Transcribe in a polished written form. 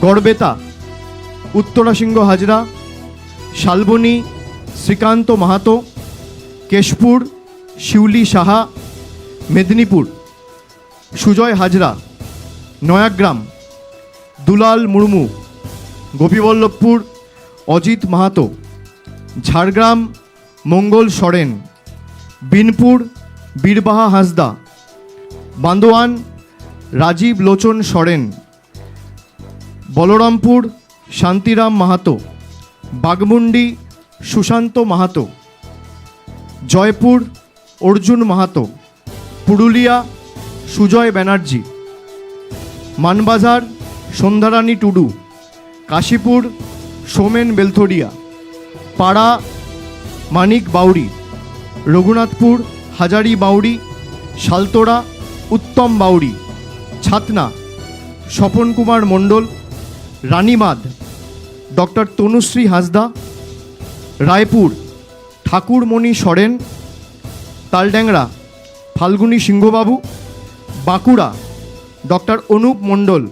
Garhbeta উত্তরাসিংহ Hazra, Salboni Srikanta Mahato, Keshpur Shiuli Saha, Medinipur Sujoy Hazra, Nayagram Dulal Murmu, Gopiballavpur Ajit Mahato, Jhargram Mangal Soren, Binpur Birbaha Hansda, Bandwan Rajib Lochan Soren, Balarampur Shantiram Mahato, Baghmundi Sushant Mahato, Jaipur Arjun Mahato, Purulia Sujoy Banerjee, Manbazar Sandhyarani Tudu, Kashipur Somen Beltharia, Para Manik Bauri, Raghunathpur Hazari Bauri, Saltora Uttam Bauri, Satna Swapan Kumar Mondal, রানীমাদ doctor Tanushree Hansda, Raipur Thakurmoni Soren, Taldangra Falguni সিংহবাবু, Bankura doctor Anup Mondal,